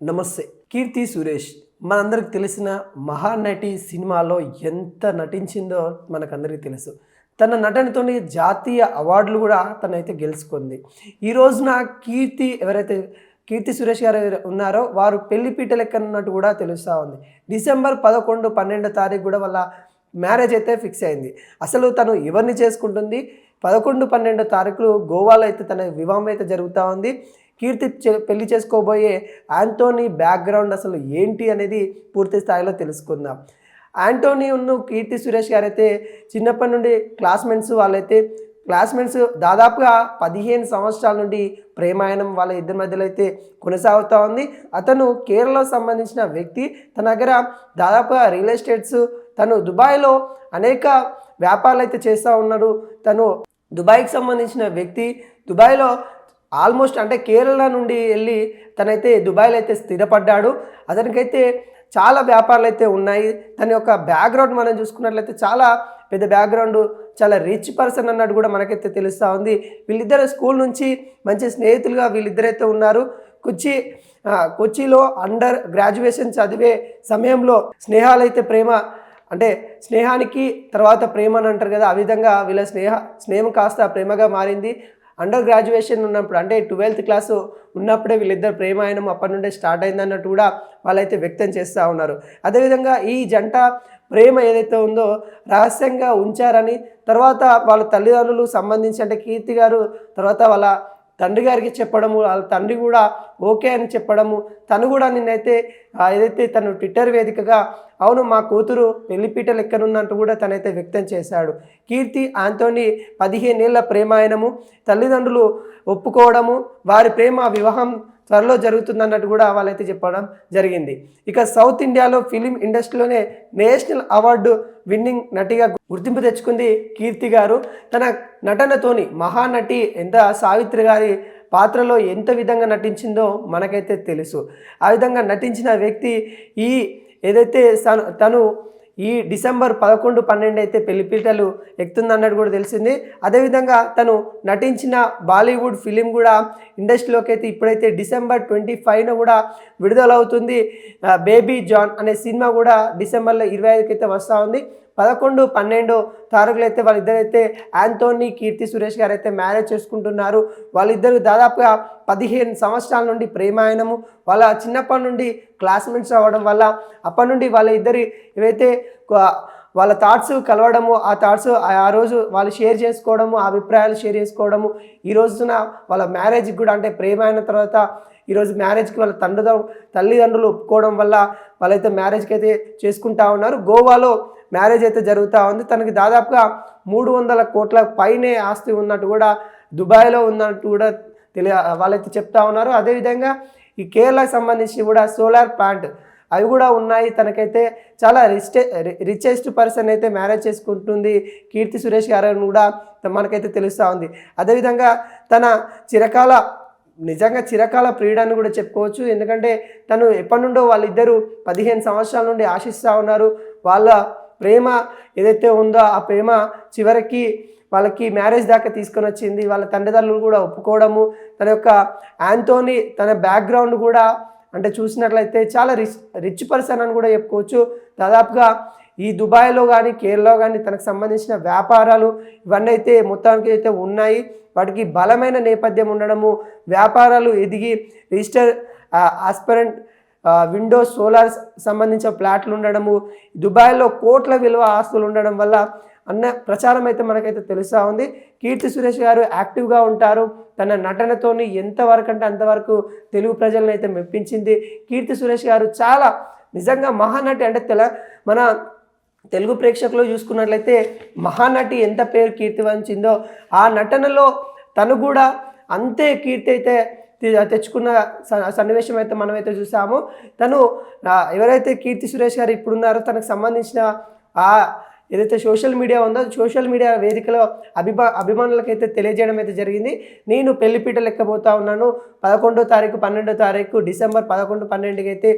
నమస్తే. కీర్తి సురేష్ మనందరికి తెలిసిన మహానటి సినిమాలో ఎంత నటించిందో మనకందరికీ తెలుసు. తన నటనతోని జాతీయ అవార్డులు కూడా తనైతే గెలుచుకుంది. ఈ రోజున కీర్తి సురేష్ గారు ఉన్నారో వారు పెళ్లిపీట ఎక్కనున్నట్టు కూడా తెలుస్తూ ఉంది. డిసెంబర్ 11, 12 తారీఖు కూడా వాళ్ళ మ్యారేజ్ అయితే ఫిక్స్ అయింది. అసలు తను ఎవరిని చేసుకుంటుంది? 11, 12 తారీఖులు గోవాలో అయితే తన వివాహం అయితే జరుగుతూ ఉంది. కీర్తి పెళ్లి చేసుకోబోయే యాంటోనీ బ్యాక్గ్రౌండ్ అసలు ఏంటి అనేది పూర్తి స్థాయిలో తెలుసుకుందాం. యాంటోనీ కీర్తి సురేష్ గారు అయితే చిన్నప్పటి నుండి క్లాస్మేట్స్ దాదాపుగా 15 సంవత్సరాల నుండి ప్రేమాయణం వాళ్ళ ఇద్దరి మధ్యలో అయితే కొనసాగుతూ ఉంది. అతను కేరళకు సంబంధించిన వ్యక్తి. తన దగ్గర దాదాపుగా రియల్ ఎస్టేట్స్, తను దుబాయ్లో అనేక వ్యాపారాలు అయితే చేస్తూ ఉన్నాడు. తను దుబాయ్కి సంబంధించిన వ్యక్తి. దుబాయ్లో ఆల్మోస్ట్ అంటే కేరళ నుండి వెళ్ళి తనైతే దుబాయ్లో అయితే స్థిరపడ్డాడు. అతనికైతే చాలా వ్యాపారాలు అయితే ఉన్నాయి. తన యొక్క బ్యాక్గ్రౌండ్ మనం చూసుకున్నట్లయితే చాలా పెద్ద బ్యాక్గ్రౌండ్, చాలా రిచ్ పర్సన్ అన్నట్టు కూడా మనకైతే తెలుస్తూ ఉంది. వీళ్ళిద్దరు స్కూల్ నుంచి మంచి స్నేహితులుగా వీళ్ళిద్దరైతే ఉన్నారు. కొచ్చిలో అండర్ గ్రాడ్యుయేషన్ చదివే సమయంలో స్నేహానికి తర్వాత ప్రేమ అని అంటారు కదా, ఆ విధంగా వీళ్ళ స్నేహం కాస్త ప్రేమగా మారింది. అండర్ గ్రాడ్యుయేషన్ ఉన్నప్పుడు అంటే 12th క్లాసు ఉన్నప్పుడే వీళ్ళిద్దరు ప్రేమాయణం అప్పటి నుండే స్టార్ట్ అయిందన్నట్టు కూడా వాళ్ళైతే వ్యక్తం చేస్తూ ఉన్నారు. అదేవిధంగా ఈ జంట ప్రేమ ఏదైతే ఉందో రహస్యంగా ఉంచారని, తర్వాత వాళ్ళ తల్లిదండ్రులు సంబంధించి అంటే కీర్తి గారు తర్వాత వాళ్ళ తండ్రి గారికి చెప్పడము, వాళ్ళ తండ్రి కూడా ఓకే అని చెప్పడము, తను కూడా ఏదైతే తను ట్విట్టర్ వేదికగా అవును మా కూతురు పెళ్లిపీటలు ఎక్కనున్నట్టు కూడా తనైతే వ్యక్తం చేశాడు. కీర్తి యాంటోనీ 15 ఏళ్ల ప్రేమాయణము, తల్లిదండ్రులు ఒప్పుకోవడము, వారి ప్రేమ వివాహం త్వరలో జరుగుతుందన్నట్టు కూడా వాళ్ళైతే చెప్పడం జరిగింది. ఇక సౌత్ ఇండియాలో ఫిలిం ఇండస్ట్రీలోనే నేషనల్ అవార్డు విన్నింగ్ నటిగా గుర్తింపు తెచ్చుకుంది కీర్తి గారు. తన నటనతోని మహానటి సావిత్రి గారి పాత్రలో ఎంత విధంగా నటించిందో మనకైతే తెలుసు. ఆ విధంగా నటించిన వ్యక్తి తను ఈ డిసెంబర్ 11, 12 అయితే పెళ్లిపీటలు ఎక్కుతుందన్నట్టు కూడా తెలిసింది. అదేవిధంగా తను నటించిన బాలీవుడ్ ఫిలిం కూడా ఇండస్ట్రీలోకి అయితే ఇప్పుడైతే డిసెంబర్ 25న కూడా విడుదలవుతుంది. బేబీ జాన్ అనే సినిమా కూడా డిసెంబర్లో 25కి అయితే వస్తూ ఉంది. 11, 12 తారీఖులు అయితే వాళ్ళిద్దరైతే యాంటోనీ కీర్తి సురేష్ గారు అయితే మ్యారేజ్ చేసుకుంటున్నారు. వాళ్ళిద్దరు దాదాపుగా 15 సంవత్సరాల నుండి ప్రేమాయణము, వాళ్ళ చిన్నప్పటి నుండి క్లాస్మేట్స్ అవ్వడం వల్ల అప్పటి నుండి వాళ్ళ ఇద్దరి ఏవైతే వాళ్ళ థాట్స్ కలవడము, ఆ థాట్స్ ఆ రోజు వాళ్ళు షేర్ చేసుకోవడము, ఆ అభిప్రాయాలు షేర్ చేసుకోవడము, ఈ రోజున వాళ్ళ మ్యారేజ్కి కూడా అంటే ప్రేమ అయిన తర్వాత ఈరోజు మ్యారేజ్కి వాళ్ళ తల్లిదండ్రులు ఒప్పుకోవడం వల్ల వాళ్ళైతే మ్యారేజ్కి అయితే చేసుకుంటా ఉన్నారు. గోవాలో మ్యారేజ్ అయితే జరుగుతూ ఉంది. తనకి దాదాపుగా 300 కోట్ల పైనే ఆస్తి ఉన్నట్టు కూడా, దుబాయ్లో ఉన్నట్టు కూడా వాళ్ళైతే చెప్తా ఉన్నారు. అదేవిధంగా ఈ కేరళకు సంబంధించి కూడా సోలార్ ప్లాంట్ అవి కూడా ఉన్నాయి. తనకైతే చాలా రిచెస్ట్ పర్సన్ అయితే మ్యారేజ్ చేసుకుంటుంది కీర్తి సురేష్ గారు కూడా మనకైతే తెలుస్తూ ఉంది. అదేవిధంగా తన చిరకాల ప్రియుడని కూడా చెప్పుకోవచ్చు. ఎందుకంటే తను ఎప్పటి నుండో వాళ్ళిద్దరూ 15 సంవత్సరాల నుండి ఆశిస్తూ ఉన్నారు. వాళ్ళ ప్రేమ ఏదైతే ఉందో ఆ ప్రేమ చివరికి వాళ్ళకి మ్యారేజ్ దాకా తీసుకొని వచ్చింది. వాళ్ళ తండ్రిదండ్రులు కూడా ఒప్పుకోవడము, తన యొక్క యాంటోనీ తన బ్యాక్గ్రౌండ్ కూడా అంటే చూసినట్లయితే చాలా రిచ్ పర్సన్ అని కూడా చెప్పుకోవచ్చు. దాదాపుగా ఈ దుబాయ్లో కానీ కేరళలో కానీ తనకు సంబంధించిన వ్యాపారాలు ఇవన్నీ అయితే మొత్తానికి అయితే ఉన్నాయి. వాటికి బలమైన నేపథ్యం ఉండడము, వ్యాపారాలు ఎదిగి రిజిస్టర్ ఆస్పరెంట్ విండోస్ సోలార్ సంబంధించిన ప్లాట్లు ఉండడము, దుబాయ్లో కోట్ల విలువ ఆస్తులు ఉండడం వల్ల అన్న ప్రచారం అయితే మనకైతే తెలుస్తూ ఉంది. కీర్తి సురేష్ గారు యాక్టివ్గా ఉంటారు. తన నటనతోని ఎంతవరకు అంటే అంతవరకు తెలుగు ప్రజలను అయితే మెప్పించింది. కీర్తి సురేష్ గారు చాలా నిజంగా మహానటి అంటే మన తెలుగు ప్రేక్షకులు చూసుకున్నట్లయితే మహానటి ఎంత పేరు కీర్తి వంచిందో ఆ నటనలో తను కూడా అంతే కీర్తి అయితే తెచ్చుకున్న సన్నివేశం అయితే మనమైతే చూసాము. తను ఎవరైతే కీర్తి సురేష్ గారు ఇప్పుడున్నారో తనకు సంబంధించిన ఏదైతే సోషల్ మీడియా ఉందో సోషల్ మీడియా వేదికలో అభిమానులకైతే తెలియజేయడం అయితే జరిగింది. నేను పెళ్లిపీటలు ఎక్కబోతా ఉన్నాను. 11వ తారీఖు 12వ తారీఖు డిసెంబర్ 11, 12కి అయితే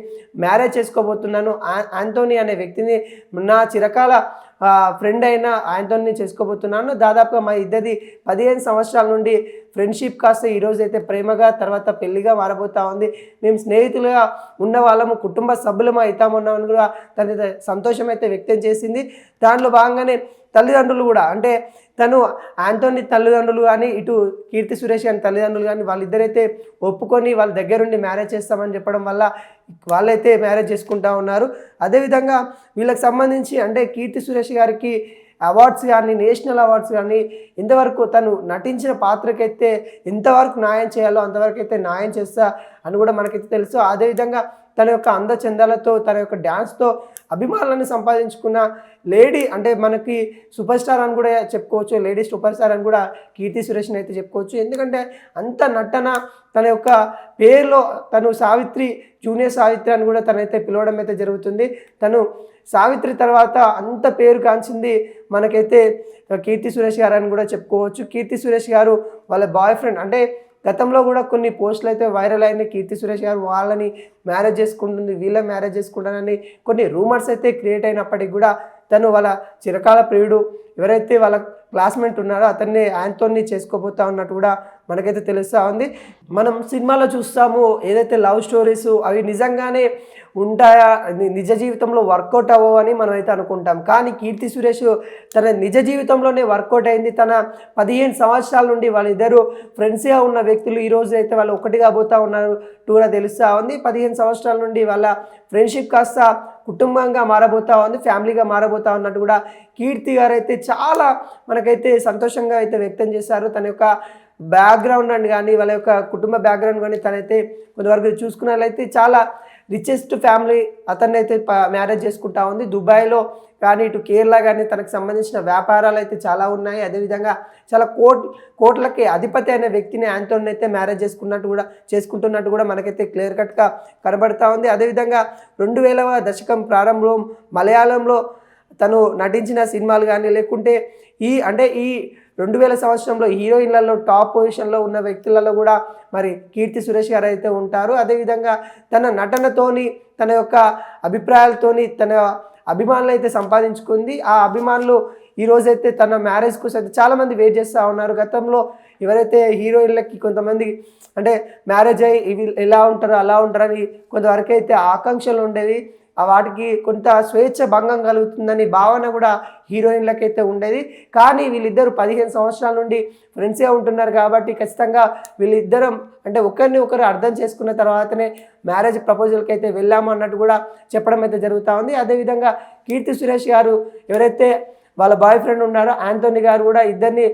మ్యారేజ్ చేసుకోబోతున్నాను. యాంటోనీ అనే వ్యక్తిని నా చిరకాల ఫ్రెండ్ అయిన యాంటోనీ చేసుకోబోతున్నాను. దాదాపుగా మా ఇద్దరిది 15 సంవత్సరాల నుండి ఫ్రెండ్షిప్ కాస్త ఈరోజు అయితే ప్రేమగా తర్వాత పెళ్లిగా మారబోతా ఉంది. మేము స్నేహితులుగా ఉన్న వాళ్ళము, కుటుంబ సభ్యులము అవుతామన్నామని కూడా తన సంతోషం అయితే వ్యక్తం చేసింది. దాంట్లో భాగంగానే తల్లిదండ్రులు కూడా, అంటే తను యాంటోనీ తల్లిదండ్రులు కానీ, ఇటు కీర్తి సురేష్ గారి తల్లిదండ్రులు కానీ వాళ్ళిద్దరైతే ఒప్పుకొని వాళ్ళ దగ్గరుండి మ్యారేజ్ చేస్తామని చెప్పడం వల్ల వాళ్ళైతే మ్యారేజ్ చేసుకుంటా ఉన్నారు. అదేవిధంగా వీళ్ళకి సంబంధించి అంటే కీర్తి సురేష్ గారికి అవార్డ్స్ కానీ, నేషనల్ అవార్డ్స్ కానీ ఇంతవరకు తను నటించిన పాత్రకైతే ఎంతవరకు న్యాయం చేయాలో అంతవరకు అయితే న్యాయం చేస్తా అని కూడా మనకైతే తెలుసు. అదేవిధంగా తన యొక్క అందచందాలతో, తన యొక్క డ్యాన్స్తో అభిమానులను సంపాదించుకున్న లేడీ, అంటే మనకి సూపర్ స్టార్ అని కూడా చెప్పుకోవచ్చు, లేడీ సూపర్ స్టార్ అని కూడా కీర్తి సురేష్ని అయితే చెప్పుకోవచ్చు. ఎందుకంటే అంత నటన, తన యొక్క పేరులో తను సావిత్రి, జూనియర్ సావిత్రి అని కూడా తనైతే పిలవడం అయితే జరుగుతుంది. తను సావిత్రి తర్వాత అంత పేరు కాంచింది మనకైతే కీర్తి సురేష్ గారు అని కూడా చెప్పుకోవచ్చు. కీర్తి సురేష్ గారు వాళ్ళ బాయ్ ఫ్రెండ్, అంటే గతంలో కూడా కొన్ని పోస్టులు అయితే వైరల్ అయినాయి. కీర్తి సురేష్ గారు వాళ్ళని మ్యారేజ్ చేసుకుంటుంది, వీళ్ళ మ్యారేజ్ చేసుకుంటానని కొన్ని రూమర్స్ అయితే క్రియేట్ అయినప్పటికీ కూడా తను వాళ్ళ చిరకాల ప్రియుడు ఎవరైతే వాళ్ళ క్లాస్మేట్ ఉన్నారో అతన్ని యాంటోనీ చేసుకోబోతా ఉన్నట్టు కూడా మనకైతే తెలుస్తూ ఉంది. మనం సినిమాలో చూస్తాము ఏదైతే లవ్ స్టోరీస్ అవి నిజంగానే ఉంటాయా, నిజ జీవితంలో వర్కౌట్ అవ్వవు అని మనం అయితే అనుకుంటాం. కానీ కీర్తి సురేష్ తన నిజ జీవితంలోనే వర్కౌట్ అయింది. తన 15 సంవత్సరాల నుండి వాళ్ళిద్దరూ ఫ్రెండ్స్గా ఉన్న వ్యక్తులు ఈరోజు అయితే వాళ్ళు ఒకటిగా పోతూ ఉన్నారు కూడా తెలుస్తూ ఉంది. 15 సంవత్సరాల నుండి వాళ్ళ ఫ్రెండ్షిప్ కాస్త కుటుంబంగా మారబోతా ఉంది, ఫ్యామిలీగా మారబోతా ఉన్నట్టు కూడా కీర్తి గారు అయితే చాలా మనకైతే సంతోషంగా అయితే వ్యక్తం చేశారు. తన యొక్క బ్యాక్గ్రౌండ్ అని కానీ, వాళ్ళ యొక్క కుటుంబ బ్యాక్గ్రౌండ్ కానీ తనైతే కొంతవరకు చూసుకున్నట్లయితే చాలా రిచెస్ట్ ఫ్యామిలీ అతన్ని అయితే మ్యారేజ్ చేసుకుంటా ఉంది. దుబాయ్లో కానీ, ఇటు కేరళ కానీ తనకు సంబంధించిన వ్యాపారాలు అయితే చాలా ఉన్నాయి. అదేవిధంగా చాలా కోట్లకి అధిపతి అనే వ్యక్తిని యాంటోనీ అయితే మ్యారేజ్ చేసుకుంటున్నట్టు కూడా మనకైతే క్లియర్ కట్గా కనబడతా ఉంది. అదేవిధంగా 2000వ దశకం ప్రారంభంలో మలయాళంలో తను నటించిన సినిమాలు కానీ, లేకుంటే ఈ 2000 సంవత్సరంలో హీరోయిన్లలో టాప్ పొజిషన్లో ఉన్న వ్యక్తులలో కూడా మరి కీర్తి సురేష్ గారు అయితే ఉంటారు. అదేవిధంగా తన నటనతోని, తన యొక్క అభిప్రాయాలతోని తన అభిమానులు అయితే సంపాదించుకుంది. ఆ అభిమానులు ఈరోజైతే తన మ్యారేజ్ కోసం చాలామంది వెయిట్ చేస్తూ ఉన్నారు. గతంలో ఎవరైతే హీరోయిన్లకి కొంతమంది అంటే మ్యారేజ్ అయ్యి ఇవి ఎలా ఉంటారో అలా ఉంటారని కొంతవరకు అయితే ఆకాంక్షలు ఉండేవి. వాటికి కొంత స్వేచ్ఛ భంగం కలుగుతుందని భావన కూడా హీరోయిన్లకైతే ఉండేది. కానీ వీళ్ళిద్దరూ 15 సంవత్సరాల నుండి ఫ్రెండ్స్గా ఉంటున్నారు కాబట్టి ఖచ్చితంగా వీళ్ళిద్దరం అంటే ఒకరిని ఒకరు అర్థం చేసుకున్న తర్వాతనే మ్యారేజ్ ప్రపోజల్కి అయితే వెళ్ళాము అన్నట్టు కూడా చెప్పడం అయితే జరుగుతూ ఉంది. అదేవిధంగా కీర్తి సురేష్ గారు ఎవరైతే వాళ్ళ బాయ్ ఫ్రెండ్ ఉన్నారో యాంటోనీ గారు కూడా ఇద్దరిని